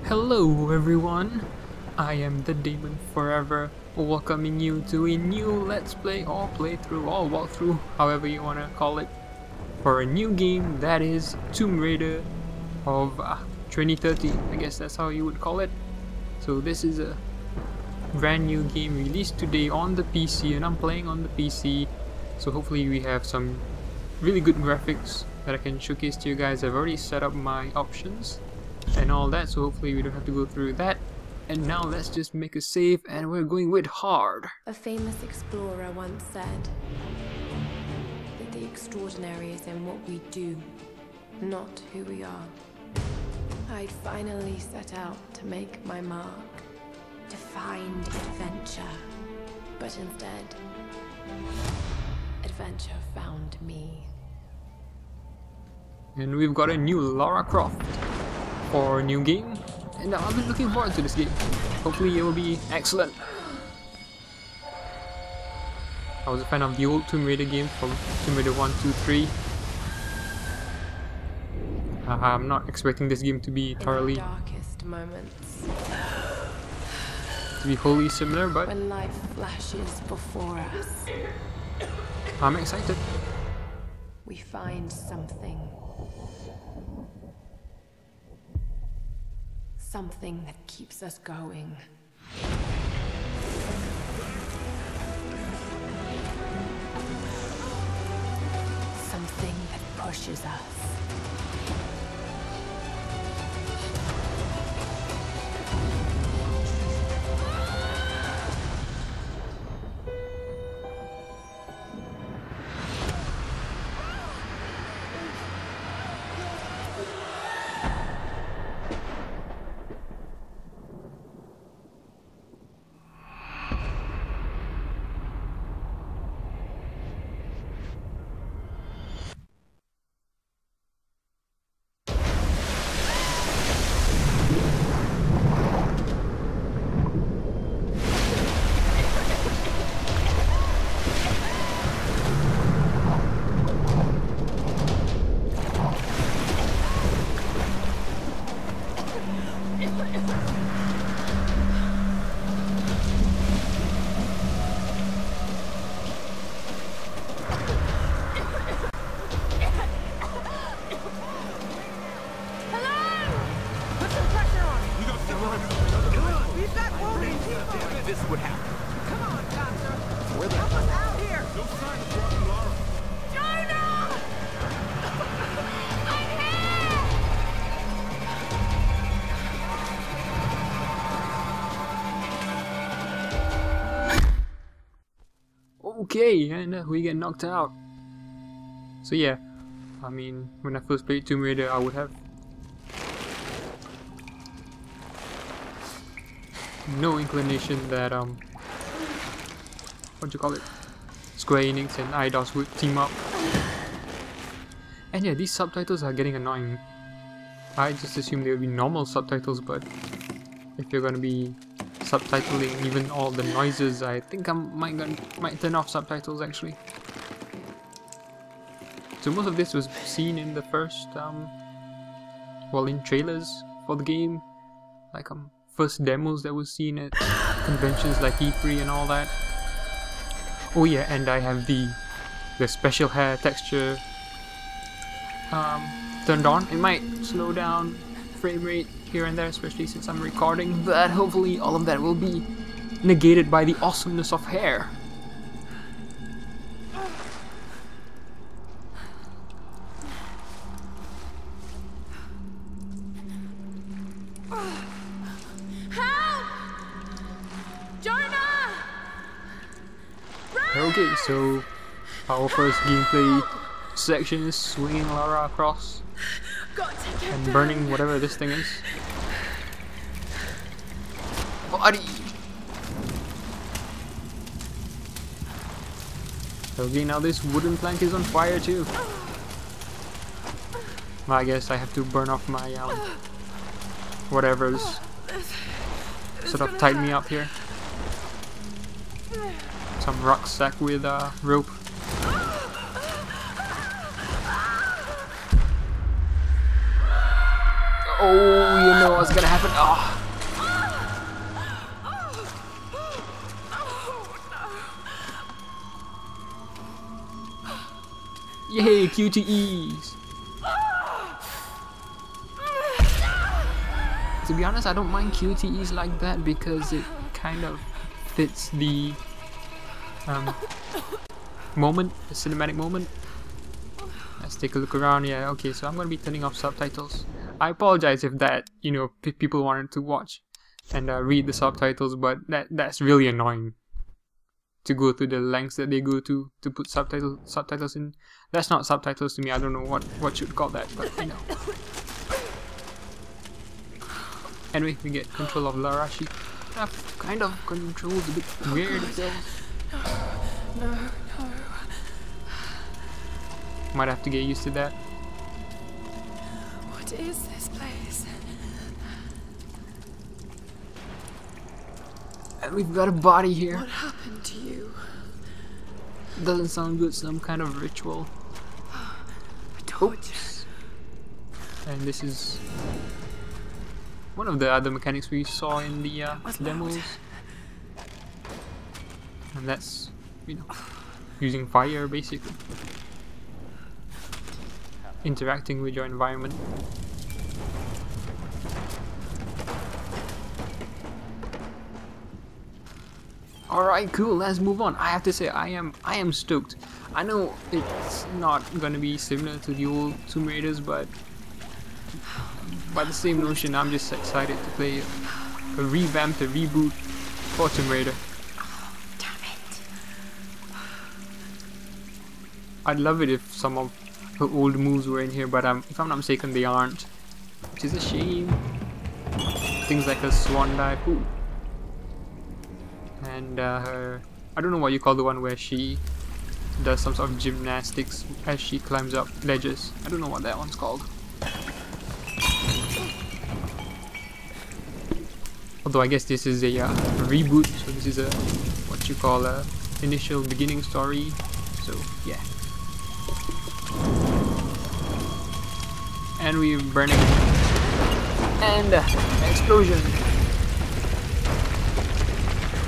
Hello everyone, I am TheDamonForever, welcoming you to a new Let's Play or playthrough or walkthrough, however you wanna call it, for a new game that is Tomb Raider of 2013, I guess that's how you would call it. So this is a brand new game released today on the PC and I'm playing on the PC, so hopefully we have some really good graphics that I can showcase to you guys. I've already set up my options and all that, so hopefully we don't have to go through that. And now let's just make a save, and we're going with hard. A famous explorer once said that the extraordinary is in what we do, not who we are. I'd finally set out to make my mark, to find adventure, but instead, adventure found me. And we've got a new Lara Croft for a new game, and I've been looking forward to this game. Hopefully it will be excellent. I was a fan of the old Tomb Raider games from Tomb Raider 1, 2, 3. I'm not expecting this game to be thoroughly, darkest moments, to be wholly similar, but when life flashes before us, I'm excited. we find something. Something that keeps us going. Something that pushes us. This would happen. Come on, Doctor. Where the Help us out here. No sign of dropping Lara. Jonah! I'm here! Okay, and we get knocked out. So yeah, I mean, when I first played Tomb Raider, I would have no inclination that what do you call it, Square Enix and IDOS would team up. And yeah, these subtitles are getting annoying. I just assumed they would be normal subtitles, but if you're gonna be subtitling even all the noises, I think I might turn off subtitles actually. So most of this was seen in the first well, in trailers for the game, like first demos that was seen at conventions like E3 and all that. Oh yeah, and I have the special hair texture turned on. It might slow down frame rate here and there, especially since I'm recording, but hopefully all of that will be negated by the awesomeness of hair. Okay, so our first gameplay section is swinging Lara across and burning whatever this thing is. Body! Okay, now this wooden plank is on fire too. Well, I guess I have to burn off my whatever's sort of tied me up here. Some rucksack with a rope. Oh, you know what's gonna happen. Oh. Yay, QTEs! To be honest, I don't mind QTEs like that because it kind of fits the moment, the cinematic moment. Let's take a look around. Yeah, okay, so I'm gonna be turning off subtitles. I apologize if that, you know, people wanted to watch and read the subtitles, but that's really annoying to go to the lengths that they go to put subtitles in. That's not subtitles to me. I don't know what should call that, but you know. Anyway, we get control of Lara. She kind of controls a bit weird itself. No. Might have to get used to that. What is this place? And we've got a body here. What happened to you? Doesn't sound good. Some kind of ritual. I told you. And this is one of the other mechanics we saw in the demos. And that's, you know, using fire basically. Interacting with your environment. Alright, cool, let's move on. I have to say I am stoked. I know it's not gonna be similar to the old Tomb Raiders, but by the same notion, I'm just excited to play a revamped, a reboot for Tomb Raider. Damn it. I'd love it if some of her old moves were in here, but if I'm not mistaken, they aren't, which is a shame. Things like her swan dive, ooh. And her, I don't know what you call the one where she does some sort of gymnastics as she climbs up ledges. I don't know what that one's called. Although I guess this is a reboot, so this is a what you call a initial beginning story. So yeah. And we're burning. And explosion.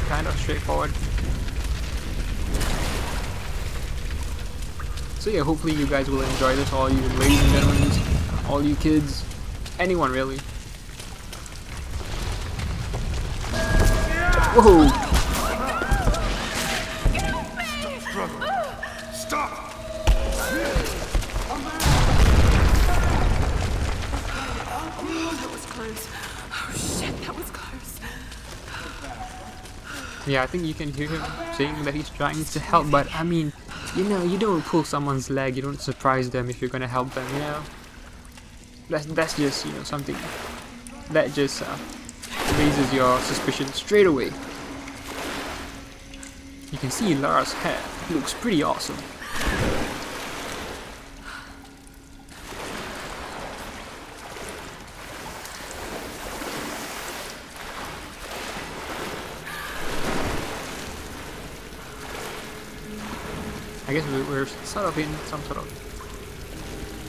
Kind of straightforward. So yeah, hopefully you guys will enjoy this, all you ladies and gentlemen, all you kids, anyone really. Whoa! Stop! That was close. Oh shit, that was close. Yeah, I think you can hear him saying that he's trying to help, but I mean, you know, you don't pull someone's leg, you don't surprise them if you're gonna help them, you know? That's just, you know, something that just raises your suspicion straight away. You can see Lara's hair looks pretty awesome. I guess we're sort of in some sort of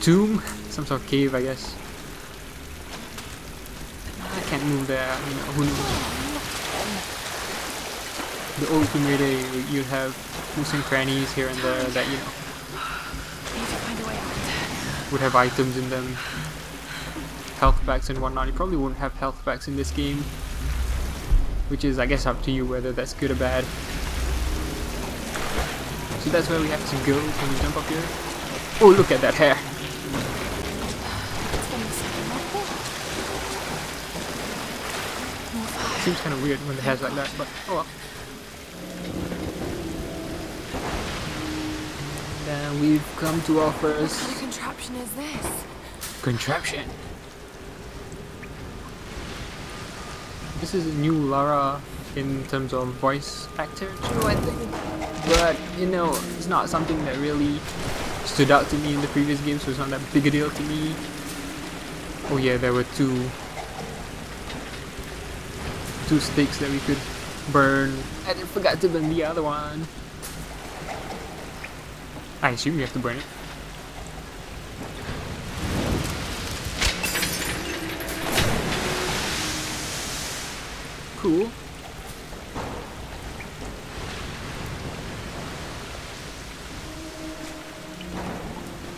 tomb, some sort of cave, I guess. I can't move there, you know, who knows. The old Tomb Raider, you'd have nooks and crannies here and there that, you know, would have items in them, health packs and whatnot. You probably wouldn't have health packs in this game, which is, I guess, up to you whether that's good or bad. So that's where we have to go when we jump up here. Oh, look at that hair! Seems kind of weird when the hair's like that, but oh well. And we've come to our first... What kind of contraption is this? Contraption? This is a new Lara in terms of voice actor too, I think. But, you know, it's not something that really stood out to me in the previous game, so it's not that big a deal to me. Oh yeah, there were two sticks that we could burn. I forgot to burn the other one. I assume you have to burn it. cool.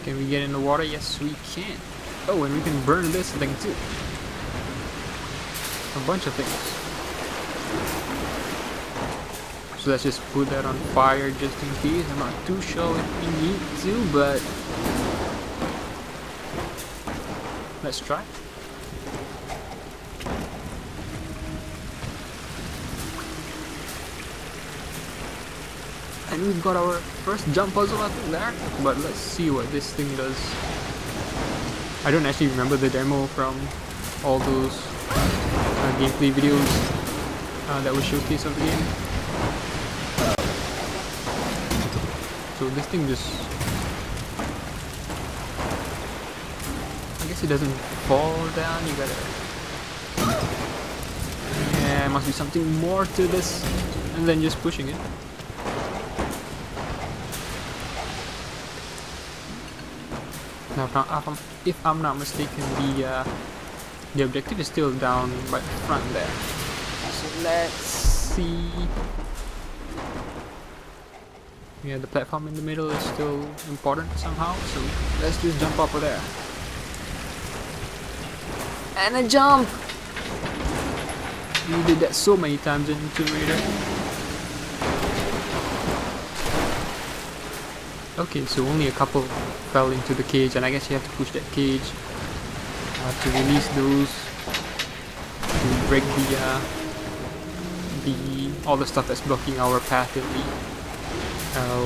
Can we get in the water? Yes, we can. Oh, and we can burn this thing too. A bunch of things. So let's just put that on fire just in case. I'm not too sure if we need to, but let's try. And we've got our first jump puzzle up there, but let's see what this thing does. I don't actually remember the demo from all those gameplay videos that were showcased of the game. So this thing just... I guess it doesn't fall down, you gotta... Yeah, there must be something more to this than just pushing it. Now, if I'm not mistaken, the objective is still down by the front there. So let's see. Yeah, the platform in the middle is still important somehow. So let's just jump over there. And a jump! We did that so many times in Tomb Raider. Okay, so only a couple fell into the cage, and I guess you have to push that cage to release those, to break all the stuff that's blocking our path in the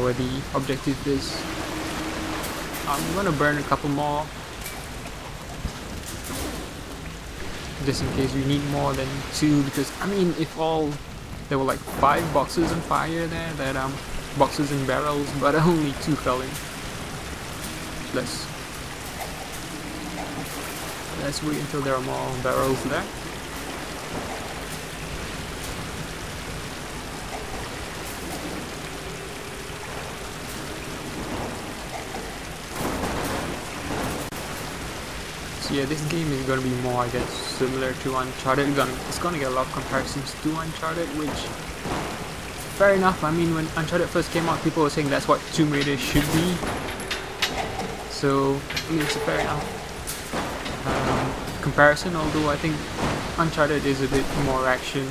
where the objective is. I'm gonna burn a couple more, just in case we need more than 2, because I mean, if there were like 5 boxes on fire there, that boxes and barrels, but only 2 fell in. Let's wait until there are more barrels there. So yeah, this game is gonna be more, I guess, similar to Uncharted. It's gonna get a lot of comparisons to Uncharted, which, fair enough. I mean, when Uncharted first came out, people were saying that's what Tomb Raider should be. So, I mean, it's a fair enough comparison, although I think Uncharted is a bit more action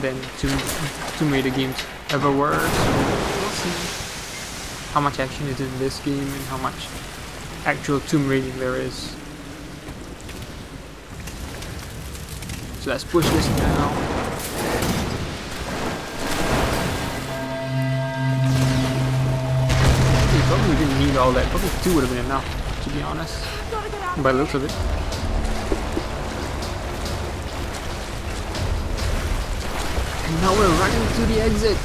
than Tomb Raider games ever were. So, we'll see how much action is in this game and how much actual Tomb Raiding there is. So let's push this now. Probably didn't need all that. Probably 2 would have been enough, to be honest, by the looks of it. And now we're running to the exit.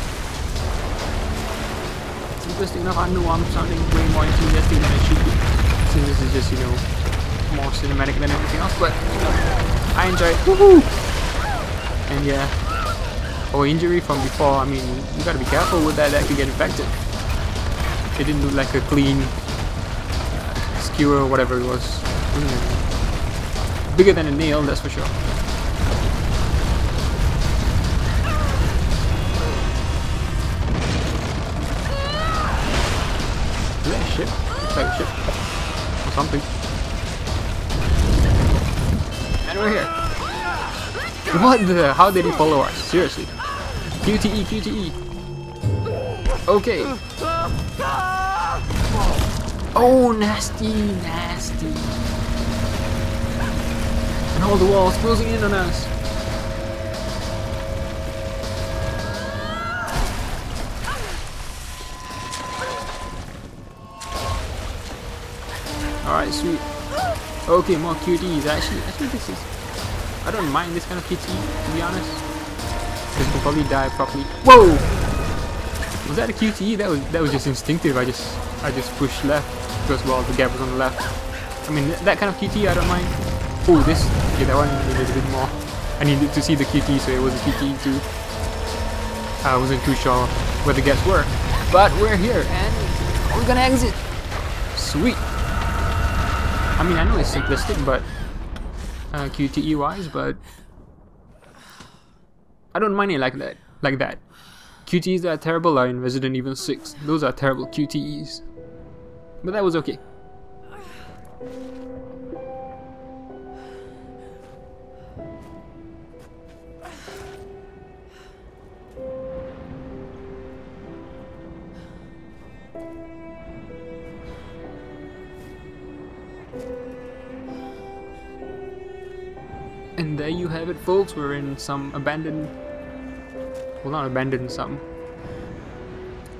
Interesting enough, I know I'm sounding way more enthusiastic than I should be, since this is just, you know, more cinematic than anything else, but, you know, I enjoy it. Woohoo! And yeah, our injury from before, I mean, you gotta be careful with that could get infected. It didn't look like a clean skewer or whatever it was. Bigger than a nail, that's for sure. Is that a ship? Looks like a ship. Or something. And we're here. What the? How did he follow us? Seriously. QTE, QTE. Okay. Oh, nasty, nasty. And all the walls closing in on us. Alright, sweet. Okay, more QTEs. Actually this is... I don't mind this kind of QTE, to be honest. Because you can probably die properly. Whoa! Was that a QTE? That was just instinctive. I just pushed left because, well, the gap was on the left. I mean, that kind of QTE I don't mind. Oh, this, okay, that one needed a bit more. I needed to see the QTE, so it was a QTE too. I wasn't too sure where the gaps were, but we're here and we're gonna exit. Sweet. I mean, I know it's simplistic, but QTE wise, but I don't mind it like that. QTEs that are terrible are in Resident Evil 6. Those are terrible QTEs. But that was okay. And there you have it, folks. We're in some abandoned, well, not abandoned, some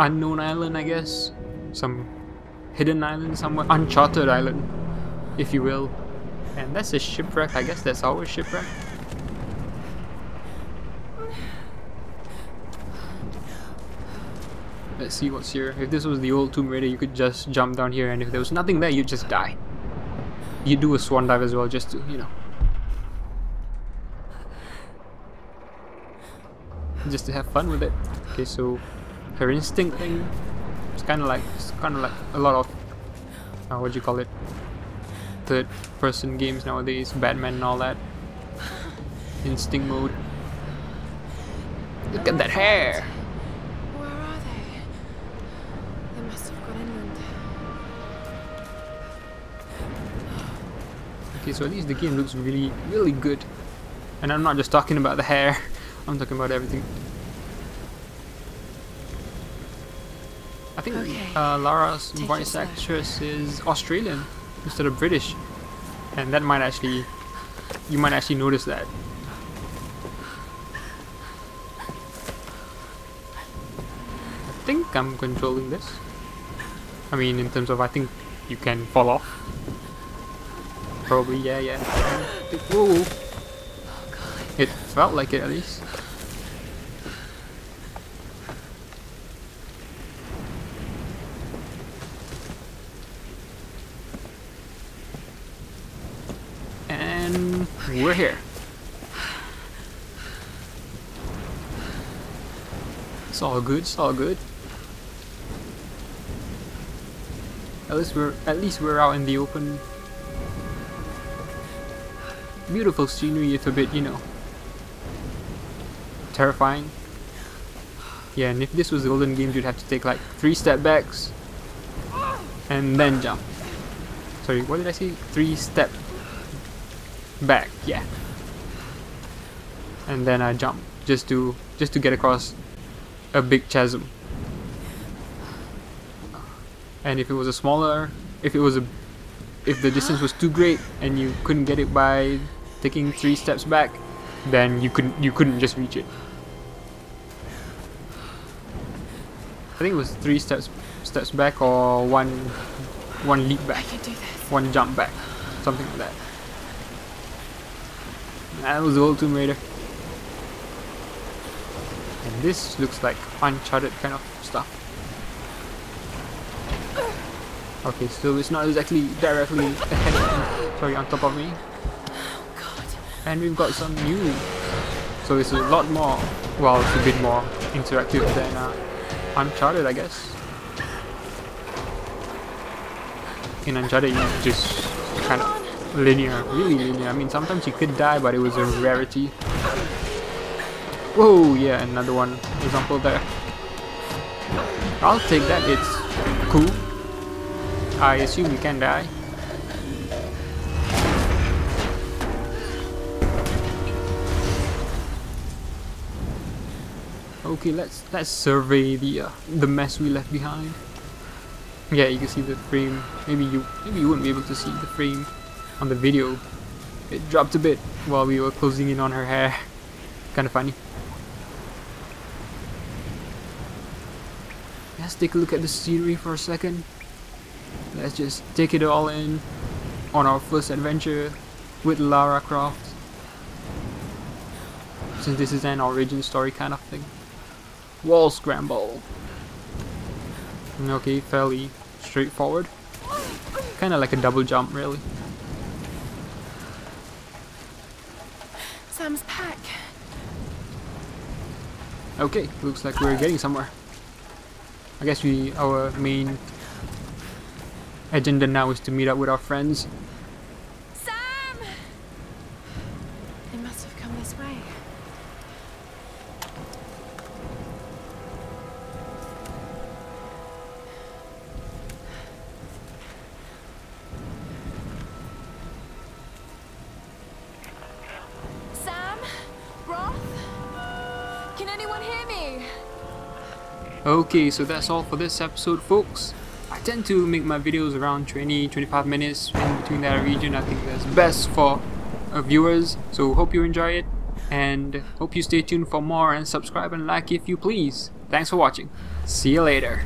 unknown island, I guess. Some hidden island somewhere, uncharted island, if you will. And that's a shipwreck. I guess that's our shipwreck. Let's see what's here. If this was the old Tomb Raider, you could just jump down here, and if there was nothing there, you'd just die. You do a swan dive as well, just to, you know, just to have fun with it. Okay, so her instinct thing, it's kind of like a lot of what do you call it, third-person games nowadays, Batman and all that. Instinct mode. Look at that hair. Where are they? They must have gone inland. Okay, so at least the game looks really, really good. And I'm not just talking about the hair. I'm talking about everything. I think Lara's voice actress is Australian instead of British, and that might actually, you might actually notice that. I think I'm controlling this. I mean, in terms of, I think you can fall off. Probably, yeah. Whoa! It felt like it at least. And we're here. It's all good, it's all good. At least we're out in the open. Beautiful scenery, if a bit, you know, terrifying. Yeah, and if this was the olden games, you'd have to take like 3 step backs and then jump. Sorry, what did I say? 3 step back, yeah. And then I jump just to get across a big chasm. And if it was a smaller, if the distance was too great and you couldn't get it by taking 3 steps back, then you couldn't just reach it. I think it was 3 steps back or one leap back, one jump back, something like that. That was the old Tomb Raider. And this looks like Uncharted kind of stuff. Okay, so it's not exactly directly ahead of me, sorry, on top of me. And we've got some new, so it's a lot more, well, it's a bit more interactive than Uncharted, I guess. In Uncharted, you just kind of linear, really linear. I mean, sometimes you could die, but it was a rarity. Whoa, yeah, another one example there. I'll take that, it's cool. I assume you can die. Okay, let's survey the mess we left behind. Yeah, you can see the frame. Maybe you wouldn't be able to see the frame on the video. It dropped a bit while we were closing in on her hair. Kind of funny. Let's take a look at the scenery for a second. Let's just take it all in on our first adventure with Lara Croft, since this is an origin story kind of thing. Wall scramble. Okay, fairly straightforward. Kind of like a double jump, really. Sam's pack. Okay, looks like we're getting somewhere. I guess our main agenda now is to meet up with our friends. Sam! They must have come this way. Sam? Roth? Can anyone hear me? Okay, so that's all for this episode, folks. I tend to make my videos around 20-25 minutes in between that region. I think that's best for viewers, so hope you enjoy it, and hope you stay tuned for more, and subscribe and like if you please. Thanks for watching. See you later.